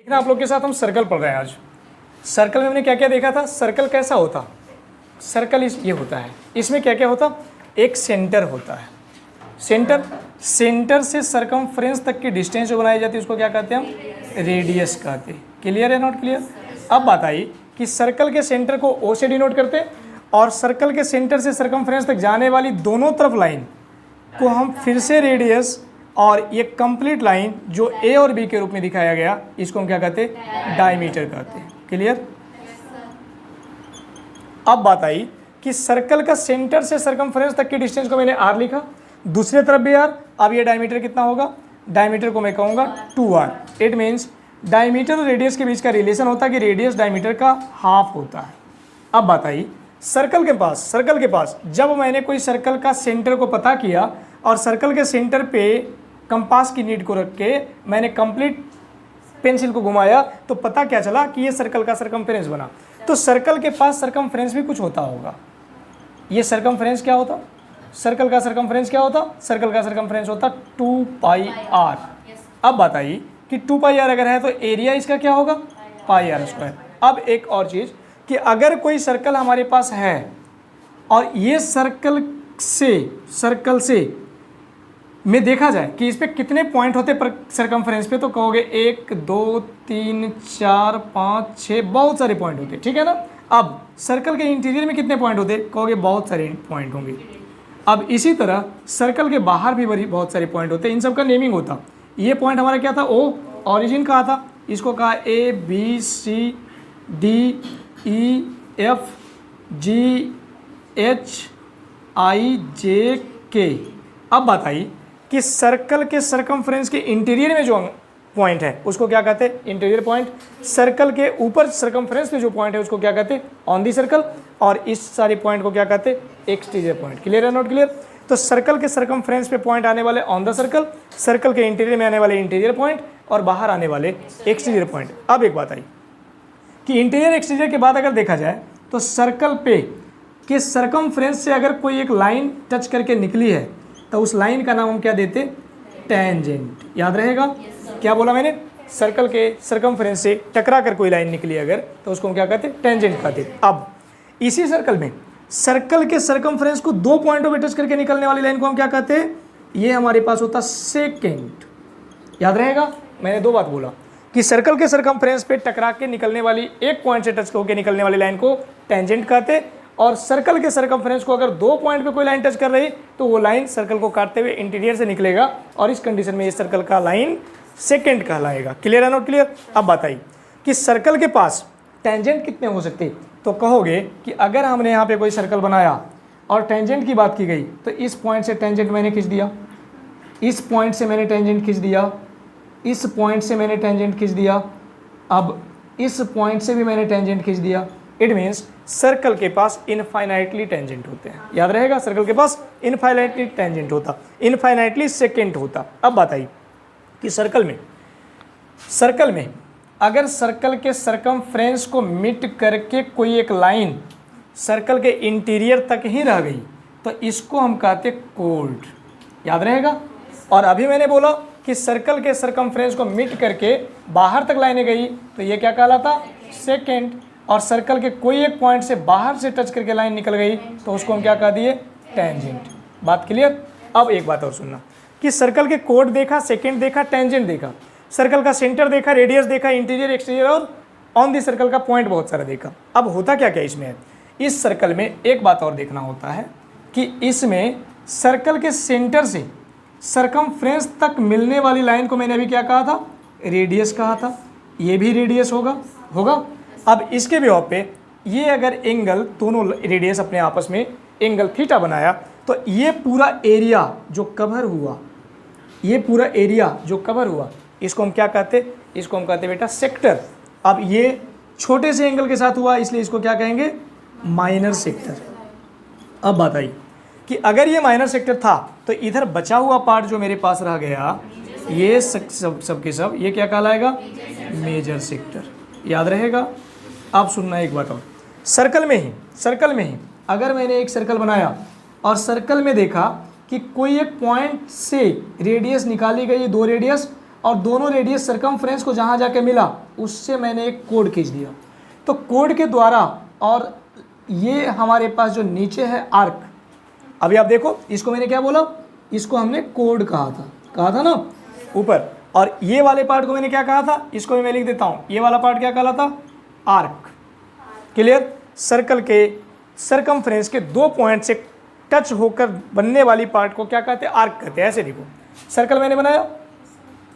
लेकिन आप लोग के साथ हम सर्कल पढ़ रहे हैं आज। सर्कल में हमने क्या क्या देखा था, सर्कल कैसा होता, सर्कल ये होता है, इसमें क्या क्या होता, एक सेंटर होता है, सेंटर से सरकमफ्रेंस तक की डिस्टेंस जो बनाई जाती है उसको क्या कहते हैं हम, रेडियस कहते हैं। क्लियर है, नॉट क्लियर? अब बात आई कि सर्कल के सेंटर को ओ से डिनोट करते हैं और सर्कल के सेंटर से सरकमफ्रेंस तक जाने वाली दोनों तरफ लाइन को हम फिर से रेडियस और ये कंप्लीट लाइन जो ए और बी के रूप में दिखाया गया इसको हम क्या कहते हैं, डायमीटर कहते हैं। क्लियर? अब बात आई कि सर्कल का सेंटर से सरकमफ्रेंस तक की डिस्टेंस को मैंने आर लिखा, दूसरे तरफ भी आर। अब ये डायमीटर कितना होगा, डायमीटर को मैं कहूँगा 2r। इट मीन्स डायमीटर और रेडियस के बीच का रिलेशन होता है कि रेडियस डायमीटर का हाफ होता है। अब बात आई सर्कल के पास जब मैंने कोई सर्कल का सेंटर को पता किया और सर्कल के सेंटर पे कंपास की नीड को रख के मैंने कंप्लीट पेंसिल को घुमाया तो पता क्या चला कि ये सर्कल का सरकमफ्रेंस बना। तो सर्कल के पास सरकमफ्रेंस भी कुछ होता होगा। ये सरकमफ्रेंस क्या होता, सर्कल का सरकमफ्रेंस क्या होता, सर्कल का सरकमफ्रेंस होता 2πr। अब बताइए कि 2πr अगर है तो एरिया इसका क्या होगा, πr²। अब एक और चीज़ कि अगर कोई सर्कल हमारे पास है और ये सर्कल से में देखा जाए कि इस पर कितने पॉइंट होते पर सरकमफ्रेंस पे, तो कहोगे 1 2 3 4 5 6 बहुत सारे पॉइंट होते, ठीक है ना। अब सर्कल के इंटीरियर में कितने पॉइंट होते, कहोगे बहुत सारे पॉइंट होंगे। अब इसी तरह सर्कल के बाहर भी बहुत सारे पॉइंट होते, इन सब का नेमिंग होता। ये पॉइंट हमारा क्या था, ओ ऑरिजिन कहा था, इसको कहा A B C D E F G H I J K। अब बताइए कि सर्कल के सरकमफ्रेंस के इंटीरियर में जो पॉइंट है उसको क्या कहते हैं, इंटीरियर पॉइंट। सर्कल के ऊपर सरकमफ्रेंस में जो पॉइंट है उसको क्या कहते हैं, ऑन दी सर्कल। और इस सारे पॉइंट को क्या कहते हैं, एक्सटीरियर पॉइंट। क्लियर है, नॉट क्लियर? तो सर्कल के सरकमफ्रेंस पे पॉइंट आने वाले ऑन द सर्कल, सर्कल के इंटीरियर में आने वाले इंटीरियर पॉइंट और बाहर आने वाले एक्सटीरियर पॉइंट। अब एक बात आई कि इंटीरियर एक्सटीरियर के बाद अगर देखा जाए तो सर्कल पे के सरकमफ्रेंस से अगर कोई एक लाइन टच करके निकली है तो उस लाइन का नाम हम क्या देते, टेंजेंट। याद रहेगा क्या बोला मैंने, सर्कल के सरकमफ्रेंस से टकरा कर कोई लाइन निकली अगर तो उसको हम क्या कहते, टेंजेंट कहते। अब इसी सर्कल में सर्कल के सरकमफ्रेंस को दो पॉइंटों पे टच करके निकलने वाली लाइन को हम क्या कहते हैं, ये हमारे पास होता सेकेंट। याद रहेगा मैंने दो बात बोला कि सर्कल के सरकमफ्रेंस पे टकरा के निकलने वाली एक पॉइंट से टच होकर निकलने वाली लाइन को टेंजेंट कहते, और सर्कल के सरकमफ्रेंस को अगर दो पॉइंट पे कोई लाइन टच कर रही तो वो लाइन सर्कल को काटते हुए इंटीरियर से निकलेगा और इस कंडीशन में ये सर्कल का लाइन सेकेंड कहलाएगा। क्लियर है, नॉट क्लियर? अब बताइए कि सर्कल के पास टेंजेंट कितने हो सकते, तो कहोगे कि अगर हमने यहाँ पे कोई सर्कल बनाया और टेंजेंट की बात की गई तो इस पॉइंट से टेंजेंट मैंने खींच दिया, इस पॉइंट से मैंने टेंजेंट खींच दिया, इस पॉइंट से मैंने टेंजेंट खींच दिया, अब इस पॉइंट से भी मैंने टेंजेंट खींच दिया। इट मीन्स सर्कल के पास इनफाइनाइटली टेंजेंट होते हैं। याद रहेगा, सर्कल के पास इनफाइनाइटली टेंजेंट होता, इनफाइनाइटली सेकेंट होता। अब बताइए कि सर्कल में अगर सर्कल के सरकमफ्रेंस को मिट करके कोई एक लाइन सर्कल के इंटीरियर तक ही रह गई तो इसको हम कहते कोर्ड। याद रहेगा। और अभी मैंने बोला कि सर्कल के सरकमफ्रेंस को मिट करके बाहर तक लाइनें गई तो ये क्या कहलाता, सेकेंड। और सर्कल के कोई एक पॉइंट से बाहर से टच करके लाइन निकल गई तो उसको हम क्या कह दिए, टेंजेंट। बात क्लियर? अब एक बात और सुनना कि सर्कल के कोड देखा, सेकेंड देखा, टेंजेंट देखा, सर्कल का सेंटर देखा, रेडियस देखा, इंटीरियर एक्सटीरियर और ऑन दी सर्कल का पॉइंट बहुत सारा देखा। अब होता क्या क्या इसमें है, इस सर्कल में एक बात और देखना होता है कि इसमें सर्कल के सेंटर से सरकमफ्रेंस तक मिलने वाली लाइन को मैंने अभी क्या कहा था, रेडियस कहा था। ये भी रेडियस होगा। अब इसके भी पे ये अगर एंगल, दोनों रेडियस अपने आपस में एंगल थीटा बनाया तो ये पूरा एरिया जो कवर हुआ, इसको हम क्या कहते, इसको हम कहते बेटा सेक्टर। अब ये छोटे से एंगल के साथ हुआ इसलिए इसको क्या कहेंगे, माइनर सेक्टर। अब बात आई कि अगर ये माइनर सेक्टर था तो इधर बचा हुआ पार्ट जो मेरे पास रह गया ये सब के सब ये क्या कहलाएगा, मेजर सेक्टर। याद रहेगा। आप सुनना एक बात और, सर्कल में ही अगर मैंने एक सर्कल बनाया और सर्कल में देखा कि कोई एक पॉइंट से रेडियस निकाली गई, दो रेडियस, और दोनों रेडियस सर्कमफ्रेंस को जहाँ जाके मिला उससे मैंने एक कोड खींच दिया। तो कोड के द्वारा, और ये हमारे पास जो नीचे है आर्क, अभी आप देखो इसको मैंने क्या बोला, इसको हमने कोड कहा था ना ऊपर, और ये वाले पार्ट को मैंने क्या कहा था, इसको भी मैं लिख देता हूँ, ये वाला पार्ट क्या कहला था, आर्क। क्लियर? सर्कल के सर्कमफ्रेंस के 2 पॉइंट से टच होकर बनने वाली पार्ट को क्या कहते हैं, आर्क कहते हैं। ऐसे देखो सर्कल मैंने बनाया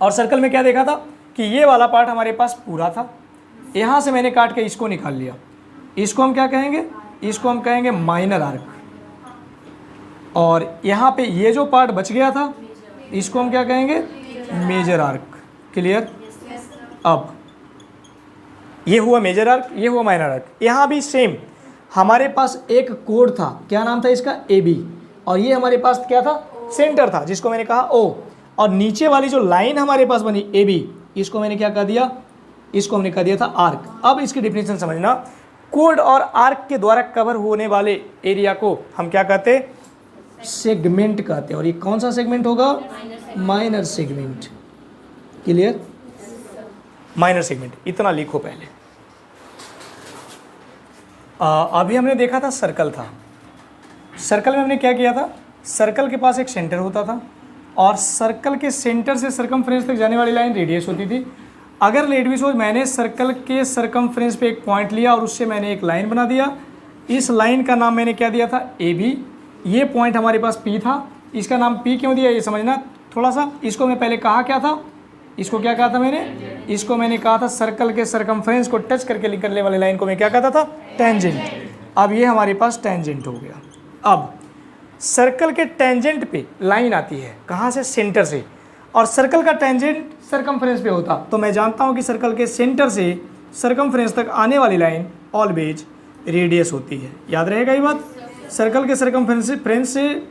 और सर्कल में क्या देखा था कि ये वाला पार्ट हमारे पास पूरा था, यहाँ से मैंने काट के इसको निकाल लिया, इसको हम क्या कहेंगे, इसको हम कहेंगे माइनर आर्क। और यहाँ पे ये जो पार्ट बच गया था इसको हम क्या कहेंगे, मेजर आर्क। क्लियर? अब ये हुआ मेजर आर्क, ये हुआ माइनर आर्क। यहाँ भी सेम हमारे पास एक कोड था, क्या नाम था इसका, ए बी, और ये हमारे पास क्या था, सेंटर था जिसको मैंने कहा ओ, और नीचे वाली जो लाइन हमारे पास बनी ए बी, इसको मैंने क्या कह दिया, इसको हमने कह दिया था आर्क। अब इसकी डिफिनेशन समझना, कोड और आर्क के द्वारा कवर होने वाले एरिया को हम क्या कहते हैं, सेगमेंट कहते हैं। और ये कौन सा सेगमेंट होगा, minor segment. Clear? Minor segment, इतना लिखो पहले। अभी हमने देखा था सर्कल था, सर्कल में हमने क्या किया था, सर्कल के पास एक सेंटर होता था और सर्कल के सेंटर से सर्कमफ्रेंस तक जाने वाली लाइन रेडियस होती थी। अगर रेडियस हो, मैंने सर्कल के सर्कमफ्रेंस पे एक पॉइंट लिया और उससे मैंने एक लाइन बना दिया, इस लाइन का नाम मैंने क्या दिया था, ए बी। ये पॉइंट हमारे पास पी था, इसका नाम पी क्यों दिया ये समझना थोड़ा सा। इसको मैं पहले कहा क्या था, इसको क्या कहा था मैंने, इसको मैंने कहा था सर्कल के सर्कमफ्रेंस को टच करके निकलने वाली लाइन को मैं क्या कहता था, टेंजेंट। अब ये हमारे पास टेंजेंट हो गया। अब सर्कल के टेंजेंट पे लाइन आती है, कहाँ से, सेंटर से, और सर्कल का टेंजेंट सर्कमफ्रेंस पे होता, तो मैं जानता हूँ कि सर्कल के सेंटर से सर्कमफ्रेंस तक आने वाली लाइन ऑलवेज रेडियस होती है। याद रहेगा ये बात, सर्कल के सर्कमफ्रेंस से,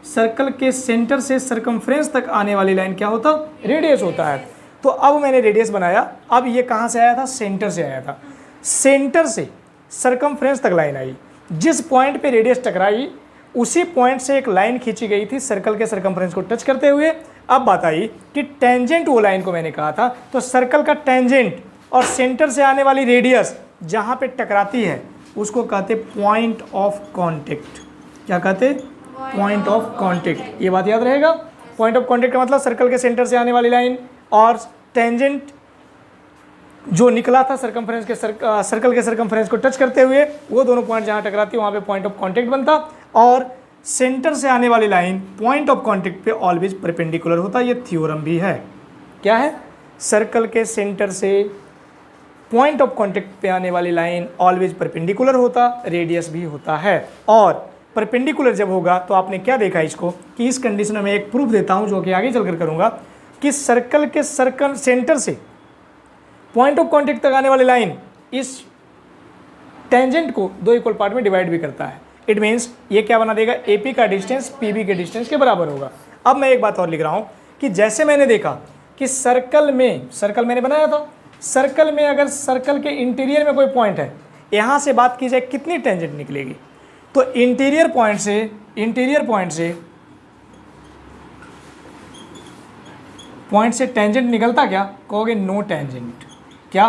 सर्कल के सेंटर से सर्कमफ्रेंस तक आने वाली लाइन क्या होता, रेडियस होता है। तो अब मैंने रेडियस बनाया, अब ये कहाँ से आया था, सेंटर से आया था। सेंटर से सर्कमफ्रेंस तक लाइन आई, जिस पॉइंट पे रेडियस टकराई उसी पॉइंट से एक लाइन खींची गई थी सर्कल के सर्कमफ्रेंस को टच करते हुए। अब बात आई कि टेंजेंट वो लाइन को मैंने कहा था, तो सर्कल का टेंजेंट और सेंटर से आने वाली रेडियस जहाँ पे टकराती है उसको कहते पॉइंट ऑफ कॉन्टेक्ट। क्या कहते, पॉइंट ऑफ कॉन्टेक्ट। ये बात याद रहेगा, पॉइंट ऑफ कॉन्टेक्ट का मतलब सर्कल के सेंटर से आने वाली लाइन और टेंजेंट जो निकला था सर्कमफ्रेंस के सर्कल के सर्कमफ्रेंस को टच करते हुए, वो दोनों पॉइंट जहाँ टकराती है वहाँ पे पॉइंट ऑफ कॉन्टेक्ट बनता, और सेंटर से आने वाली लाइन पॉइंट ऑफ कॉन्टेक्ट पे ऑलवेज परपेंडिकुलर होता। ये थ्योरम भी है। क्या है, सर्कल के सेंटर से पॉइंट ऑफ कॉन्टेक्ट पे आने वाली लाइन ऑलवेज परपेंडिकुलर होता, रेडियस भी होता है। और परपेंडिकुलर जब होगा तो आपने क्या देखा इसको, कि इस कंडीशन में मैं एक प्रूफ देता हूँ जो कि आगे चलकर करूँगा, कि सर्कल के सेंटर से पॉइंट ऑफ कॉन्टेक्ट तक आने वाली लाइन इस टेंजेंट को 2 इक्वल पार्ट में डिवाइड भी करता है। इट मीन्स ये क्या बना देगा, AP का डिस्टेंस PB के डिस्टेंस के बराबर होगा। अब मैं एक बात और लिख रहा हूँ कि जैसे मैंने देखा कि सर्कल मैंने बनाया था, सर्कल में अगर सर्कल के इंटीरियर में कोई पॉइंट है, यहाँ से बात की जाए कितनी टेंजेंट निकलेगी, तो इंटीरियर पॉइंट से टेंजेंट निकलता क्या, कहोगे नो टेंजेंट। क्या,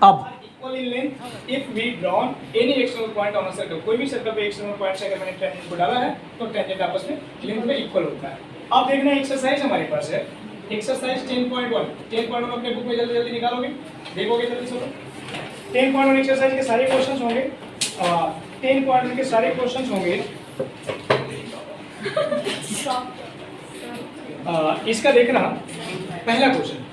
अब equal in length if we drawn any external point on a circle, कोई भी सर्कल पे एक्सटर्नल पॉइंट से अगर मैंने टेंजेंट को डाला है तो टेंजेंट आपस में लेंथ में इक्वल होता है। अब देखना एक्सरसाइज हमारे पास है, एक्सरसाइज 10.1 अपने बुक में जल्दी जल्दी निकालोगे, देखोगे जल्दी से। 10.1 एक्सरसाइज के सारे क्वेश्चंस होंगे, 10.1 के सारे क्वेश्चंस होंगे। इसका देखना, पहला question,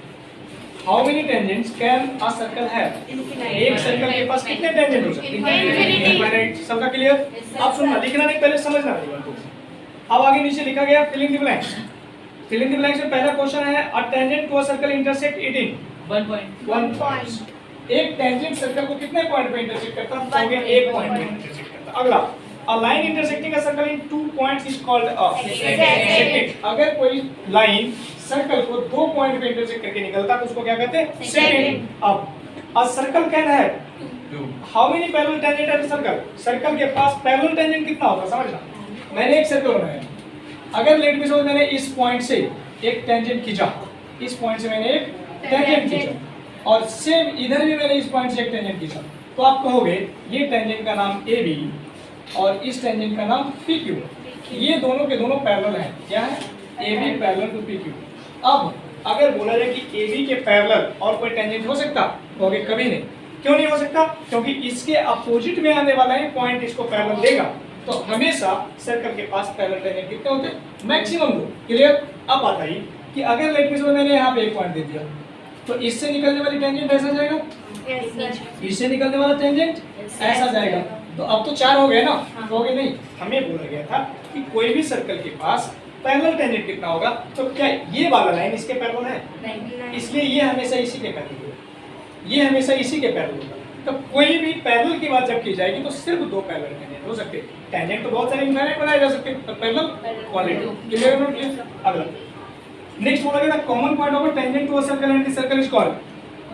how many tangents can a circle have, एक सर्कल के पास कितने टेंजेंट हो सकते हैं, इनफाइनाइट। सबका क्लियर? अब सुनना, लिखना नहीं, पहले समझना। अब आगे नीचे लिखा गया filling the blanks. Filling the blanks में पहला क्वेश्चन है, a tangent to a circle intersect it in 1 point. एक टेंजेंट सर्कल को कितने पॉइंट पे इंटरसेक्ट करता है, एक पॉइंट पे इंटरसेक्ट करता। अगला, a line intersecting a circle in 2 points is called a segment। अगर कोई लाइन सर्कल को 2 पॉइंट पे इंटरसेक्ट करके निकलता तो उसको क्या कहते हैं, सेगमेंट। अब a circle can have how many parallel tangent at a circle, circle के पास पैरेलल टेंजेंट कितना होगा, समझना। मैंने एक सर्कल बनाया, अगर लेट में सपोज मैंने इस पॉइंट से एक टेंजेंट खींचा, इस पॉइंट से मैंने एक टेंजेंट खींचा और सेम इधर भी मैंने इस पॉइंट से एक टेंजेंट खींचा, तो आप कहोगे ये टेंजेंट का नाम ए बी और इस टेंजेंट का नाम पी क्यू। ये दोनों के दोनों पैरेलल हैं। क्या है? A B parallel to P Q. अब अगर बोला जाए कि ए बी के पैरेलल और कोई टेंजेंट हो सकता, कहोगे कभी नहीं। क्यों नहीं हो सकता? क्योंकि इसके अपोजिट में आने वाला है पॉइंट इसको पैरेलल देगा, तो हमेशा सर्कल के पास पैरेलल टेंजेंट कितने होते हैं? मैक्सिमम 2। क्लियर? अब आता ही कि अगर लेट मी सपोज मैंने यहाँ पे एक पॉइंट दे दिया, तो इससे निकलने वाली टेंजेंट ऐसा जाएगा, इससे निकलने वाला टेंजेंट ऐसा जाएगा। तो अब तो 4 हो गए ना, हो गए नहीं। हमें बोला गया था कि कोई भी सर्कल के पास पैरेलल टेंजेंट कितना होगा, तो क्या ये वाला लाइन इसके पैरेलल है? इसलिए ये हमेशा इसी के पैरेलल होगा, ये हमेशा इसी के पैरेलल होगा। तो कोई भी पैरेलल की बात जब की जाएगी तो सिर्फ 2 पैरेलल टेंजेंट हो सकते हैं। टेंजेंट तो बहुत सारे इनफाइनाइट बनाए जा सकते हैं, तो पैरेलल क्वालिटी। क्लियर नोट किया? अगला नेक्स्ट बोला गया common point of tangent to a circle and the circle is called.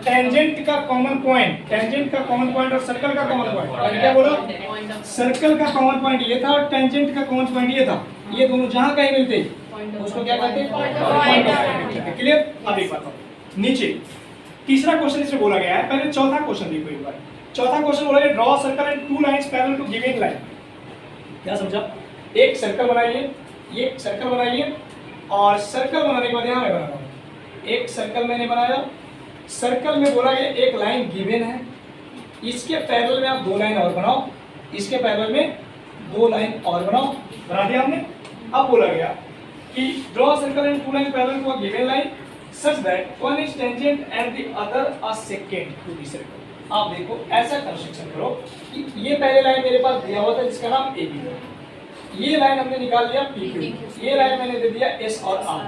Tangent का कॉमन पॉइंट, टेंजेंट का कॉमन पॉइंट और सर्कल का कॉमन पॉइंट। मैंने क्या बोला? सर्कल का कॉमन पॉइंट ये था और टेंजेंट का कॉमन पॉइंट ये था। ये दोनों जहां कहीं मिलते हैं उसको क्या कहते हैं? Point of tangent. क्लियर? अब एक बात नीचे तीसरा क्वेश्चन इसमें बोला गया है, पहले चौथा क्वेश्चन देखो एक बार। चौथा क्वेश्चन बोला गया draw circle and 2 lines parallel to given line. क्या समझा? एक सर्कल बनाइए, ये सर्कल बनाइए और सर्कल बनाने के बाद यहाँ मैं बना रहा हूँ। एक सर्कल मैंने बनाया, सर्कल में बोला गया एक लाइन गिवन है, इसके पैरेलल में आप 2 लाइन और बनाओ, इसके पैरेलल में 2 लाइन और बनाओ। बना दिया हमने। अब बोला गया कि draw circle and 2 line parallel to a given line such that one is tangent and the other a secant to the circle। आप देखो ऐसा कंस्ट्रक्शन करो कि ये पहले लाइन मेरे पास दिया हुआ था जिसका नाम ए बी है, ये लाइन हमने निकाल लिया पी क्यू, ये लाइन मैंने दे दिया एस और आर।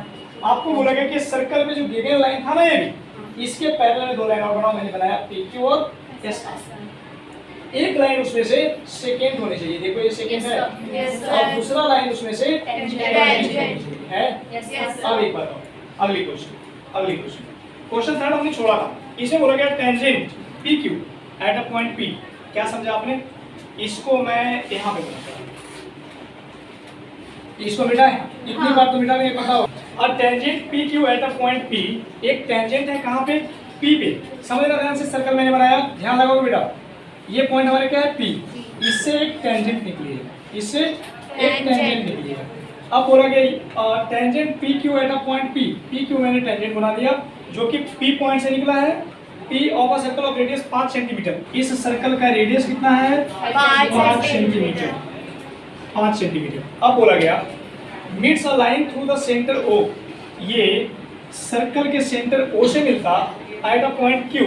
आपको बोला गया कि सर्कल में जो गिवन लाइन था ना ये भी, इसके पैरेलल में 2 लाइन और बनाओ। मैंने बनाया पी क्यू और एस आर। एक लाइन उसमें से सेकेंड होनी चाहिए, देखो ये सेकेंड है, और दूसरा लाइन उसमें से है। अब एक बात अगली क्वेश्चन क्वेश्चन थर्ड हमने छोड़ा था। इसे बोला गया tangent P Q at a point P. क्या समझा आपने? इसको मैं यहाँ पे बनाता हूँ, इसको मिटाएं, इतनी बार तो मिटा नहीं पता हो। और tangent P Q at a point P, एक टेंजेंट है कहाँ पे? पी पे। समझना ध्यान से, सर्कल मैंने बनाया, ध्यान लगाओ बेटा। ये पॉइंट हमारे क्या है? पी। इससे एक टेंजेंट निकली है, इससे एक टेंजेंट निकली है। अब बोला गया tangent P Q at a point P. P Q मैंने टेंजेंट बना दिया जो कि पी पॉइंट से निकला है। P of a circle of radius 5 centimetre. इस सर्कल का रेडियस कितना है? 5 सेंटीमीटर। 5 सेंटीमीटर। अब बोला गया meets a line through the centre O. ये सर्कल के सेंटर ओ से मिलता at a point Q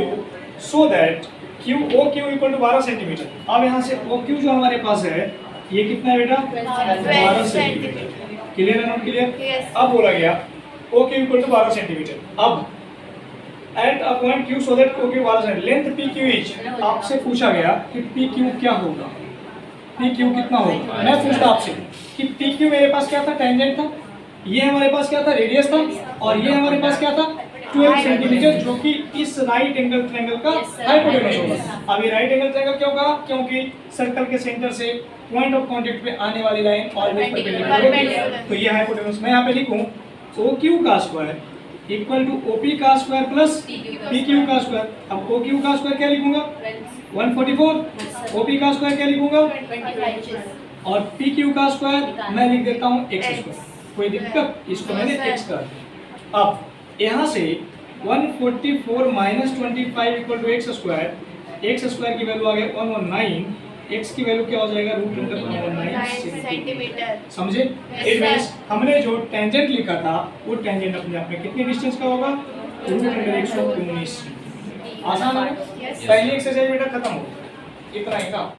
so that Q O Q equal to 12 centimetre. अब यहाँ से ओ क्यू जो हमारे पास है ये कितना है बेटा? 12 सेंटीमीटर। क्लियर है? Not clear? अब बोला गया O Q equal to 12 centimetre. अब at a point Q so that O Q 12 centimetre, length P Q is. आपसे पूछा गया कि पी क्यू क्या होगा, पी क्यू कितना होगा। मैं पूछता आपसे कि पी क्यू मेरे पास क्या था? टेंजेंट था, ये हमारे पास क्या था? रेडियस था, और ये हमारे पास क्या था? 12 सेंटीमीटर, जो कि इस राइट एंगल ट्रायंगल का हाइपोटेनस होगा। अब ये राइट एंगल ट्रायंगल क्यों कहा? क्योंकि सर्कल के सेंटर से पॉइंट ऑफ कांटेक्ट पे आने वाली लाइन ऑलवेज परपेंडिकुलर होगी। तो ये हाइपोटेनस मैं यहाँ पे लिखूं ओ क्यू का square equal to O P का स्क्वायर प्लस पी क्यू का स्क्वायर। अब ओ क्यू का स्क्वायर क्या लिखूंगा? 144। ओ पी का स्क्वायर क्या लिखूंगा? 25। और पी क्यू का स्क्वायर मैं लिख देता हूँ एक्स स्क्वायर। कोई दिक्कत? इसको मैंने एक्स कर दिया। अब यहाँ से 144 minus 25 equal to x square की वैल्यू आ गई 119। x की वैल्यू क्या हो जाएगा? √119 सेंटीमीटर। समझे? इट मींस हमने जो टेंजेंट लिखा था वो टेंजेंट अपने आप में कितने डिस्टेंस का होगा? √119। आसान है? पहली एक्सरसाइज बेटा खत्म हो गई, इतना ही था।